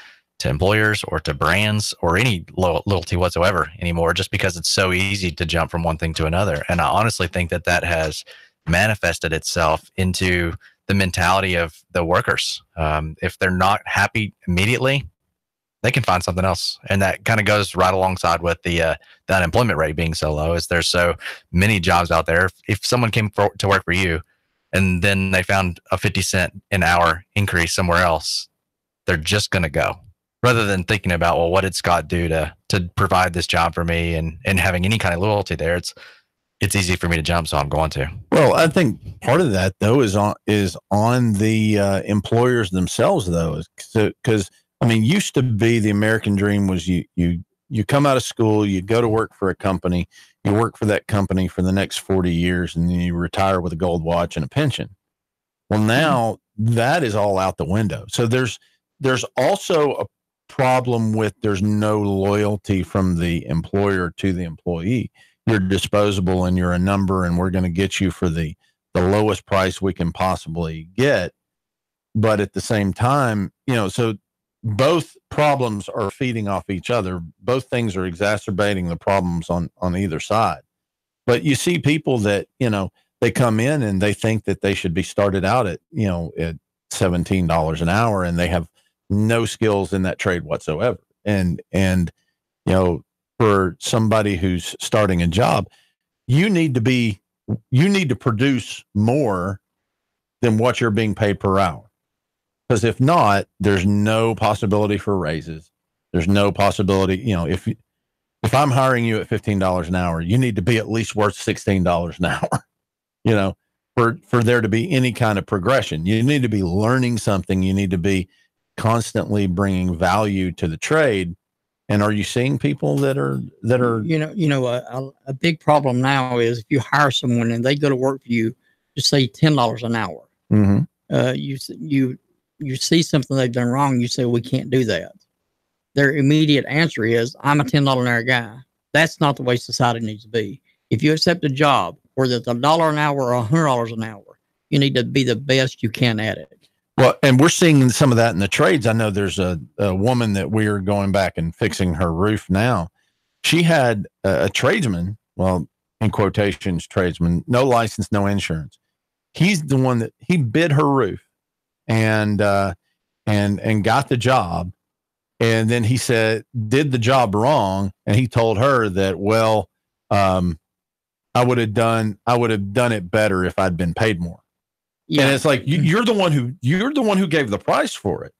employers or to brands or any loyalty whatsoever anymore, just because it's so easy to jump from one thing to another. And I honestly think that has manifested itself into the mentality of the workers. If they're not happy immediately, they can find something else. And that kind of goes right alongside with the unemployment rate being so low, is there's so many jobs out there. If someone came to work for you and then they found a 50-cent an hour increase somewhere else, they're just going to go, rather than thinking about, well, what did Scott do to provide this job for me, and having any kind of loyalty there. It's easy for me to jump, so I'm going to. Well, I think part of that though is on the employers themselves, though, because I mean, used to be the American dream was you come out of school, you go to work for a company, you work for that company for the next 40 years, and then you retire with a gold watch and a pension. Well, now that is all out the window. So there's also a problem with there's no loyalty from the employer to the employee. You're disposable and you're a number, and we're going to get you for the lowest price we can possibly get. But at the same time, so both problems are feeding off each other. Both things are exacerbating the problems on either side. But you see people that, they come in and they think that they should be started out at $17 an hour, and they have no skills in that trade whatsoever. And for somebody who's starting a job, you need to produce more than what you're being paid per hour. Because if not, there's no possibility for raises. There's no possibility, if I'm hiring you at $15 an hour, you need to be at least worth $16 an hour, for there to be any kind of progression. You need to be learning something. You need to be constantly bringing value to the trade. And are you seeing people that are a big problem now is if you hire someone and they go to work for you, just say $10 an hour. You see something they've done wrong, you say, we can't do that. Their immediate answer is, I'm a $10 an hour guy. That's not the way society needs to be. If you accept a job, whether it's $1 an hour or $100 an hour, you need to be the best you can at it. Well, and we're seeing some of that in the trades. I know there's a woman that we are going back and fixing her roof now. She had a tradesman, well, in quotations, tradesman, no license, no insurance. He's the one that he bid her roof and got the job. And then he did the job wrong. And he told her that, well, I would have done it better if I'd been paid more. Yeah. And it's like, you're the one who gave the price for it,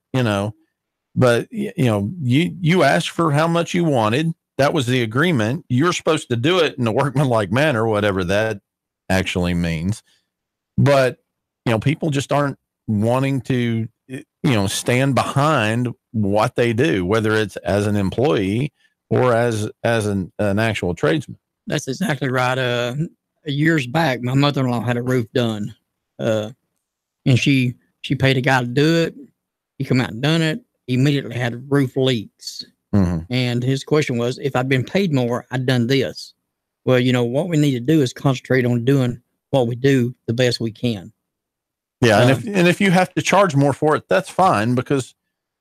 but you asked for how much you wanted. That was the agreement. You're supposed to do it in a workmanlike manner, whatever that actually means. But, people just aren't wanting to, stand behind what they do, whether it's as an employee or as an actual tradesman. That's exactly right. Years back, my mother-in-law had a roof done. And she paid a guy to do it. He come out and done it. He immediately had roof leaks. And his question was, if I'd been paid more, I'd done this. Well, what we need to do is concentrate on doing what we do the best we can. Yeah. And if you have to charge more for it, that's fine, because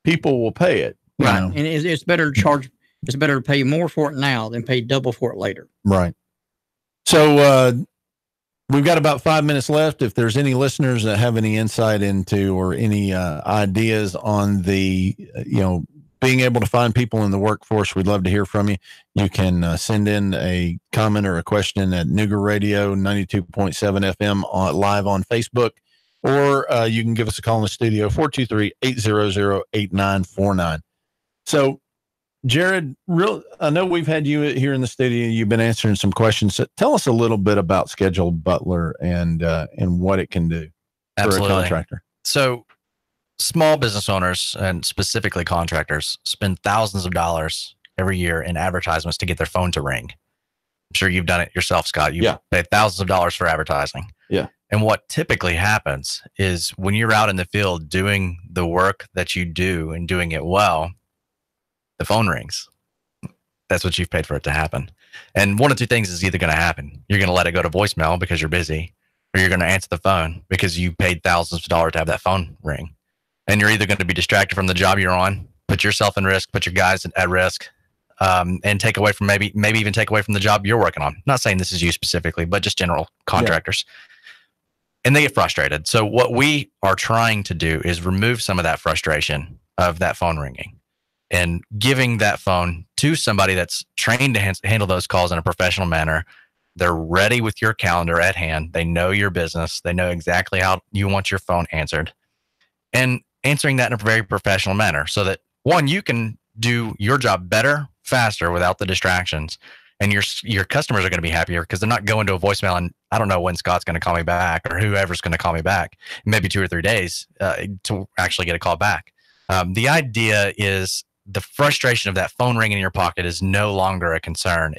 people will pay it. Right. And it's better to charge. It's better to pay more for it now than pay double for it later. Right. So, we've got about 5 minutes left. If there's any listeners that have any insight into or any ideas on the, being able to find people in the workforce, we'd love to hear from you. You can send in a comment or a question at Nougar Radio 92.7 FM live on Facebook, or you can give us a call in the studio, 423-800-8949. So, Jared, I know we've had you here in the studio. You've been answering some questions. So tell us a little bit about Schedule Butler and what it can do for a contractor. So small business owners and specifically contractors spend thousands of dollars every year in advertisements to get their phone to ring. I'm sure you've done it yourself, Scott. You pay thousands of dollars for advertising. Yeah. And what typically happens is when you're out in the field doing the work that you do and doing it well, the phone rings. That's what you've paid for it to happen. And one of two things is either going to happen. You're going to let it go to voicemail because you're busy, or you're going to answer the phone because you paid thousands of dollars to have that phone ring. And you're either going to be distracted from the job you're on, put yourself in risk, put your guys at risk, and take away from maybe even take away from the job you're working on. Not saying this is you specifically, but just general contractors. Yeah. And they get frustrated. So what we are trying to do is remove some of that frustration of that phone ringing, and giving that phone to somebody that's trained to handle those calls in a professional manner. They're ready with your calendar at hand. They know your business. They know exactly how you want your phone answered, and answering that in a very professional manner so that, one, you can do your job better, faster, without the distractions. And your customers are going to be happier because they're not going to a voicemail and I don't know when Scott's going to call me back or whoever's going to call me back, maybe 2 or 3 days to actually get a call back. The idea is, the frustration of that phone ringing in your pocket is no longer a concern.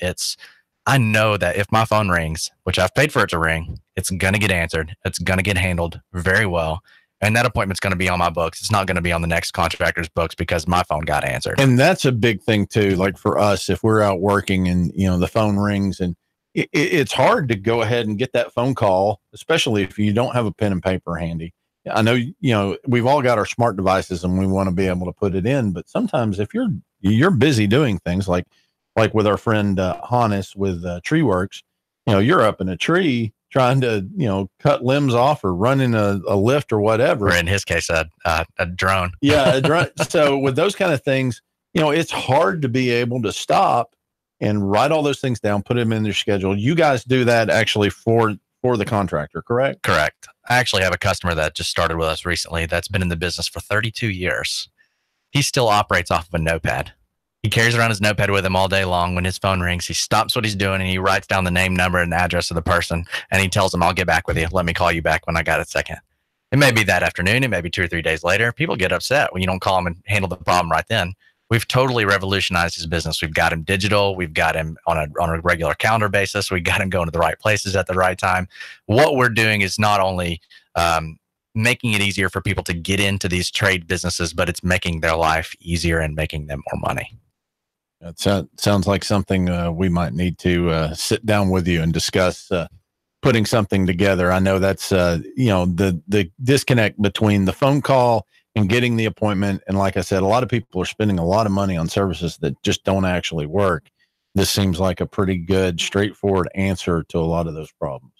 I know that if my phone rings, which I've paid for it to ring, it's going to get answered. It's going to get handled very well. And that appointment's going to be on my books. It's not going to be on the next contractor's books because my phone got answered. And that's a big thing too. Like for us, if we're out working and, the phone rings, and it's hard to go ahead and get that phone call, especially if you don't have a pen and paper handy. I know, we've all got our smart devices and we want to be able to put it in, but sometimes if you're busy doing things like with our friend Hannes with Tree Works, you're up in a tree trying to, cut limbs off or running a lift or whatever. Or in his case, a drone. Yeah, a drone. So with those kind of things, it's hard to be able to stop and write all those things down, put them in their schedule. You guys do that actually for the contractor, correct? Correct. I actually have a customer that just started with us recently that's been in the business for 32 years. He still operates off of a notepad. He carries around his notepad with him all day long. When his phone rings, he stops what he's doing and he writes down the name, number, and address of the person. And he tells them, I'll get back with you. Let me call you back when I got a second. It may be that afternoon. It may be 2 or 3 days later. People get upset when you don't call them and handle the problem right then. We've totally revolutionized his business. We've got him digital. We've got him on a regular calendar basis. We got him going to the right places at the right time. What we're doing is not only making it easier for people to get into these trade businesses, but it's making their life easier and making them more money. That sounds like something we might need to sit down with you and discuss putting something together. I know that's the disconnect between the phone call and getting the appointment. And like I said, a lot of people are spending a lot of money on services that just don't actually work. This seems like a pretty good, straightforward answer to a lot of those problems.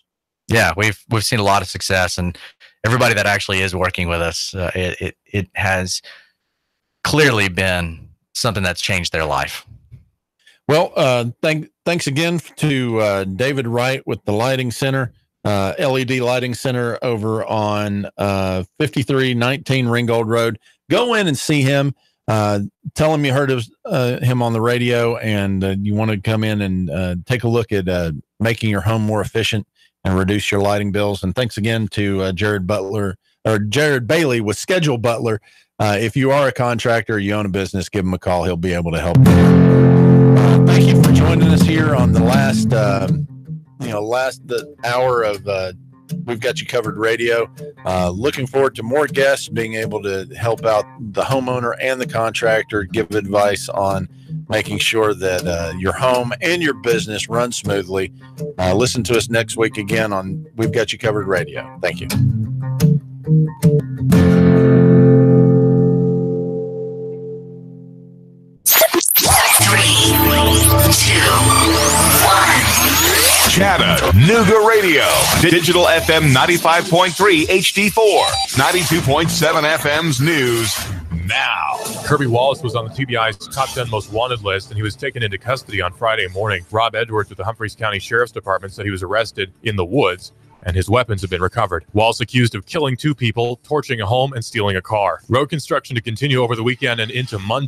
Yeah, we've seen a lot of success, and everybody that actually is working with us, it has clearly been something that's changed their life. Well, thanks again to David Wright with the Lighting Center, LED Lighting Center over on 5319 Ringgold Road. Go in and see him. Tell him you heard of him on the radio, and you want to come in and take a look at making your home more efficient and reduce your lighting bills. And thanks again to Jared Bailey with Schedule Butler. If you are a contractor or you own a business, give him a call. He'll be able to help you. Thank you for joining us here on the last hour of We've Got You Covered Radio. Looking forward to more guests being able to help out the homeowner and the contractor, give advice on making sure that your home and your business run smoothly. Listen to us next week again on We've Got You Covered Radio. Thank you. Chattanooga Radio. Digital FM 95.3 HD4. 92.7 FM's news now. Kirby Wallace was on the TBI's top 10 most wanted list, and he was taken into custody on Friday morning. Rob Edwards with the Humphreys County Sheriff's Department said he was arrested in the woods, and his weapons have been recovered. Wallace accused of killing 2 people, torching a home, and stealing a car. Road construction to continue over the weekend and into Monday.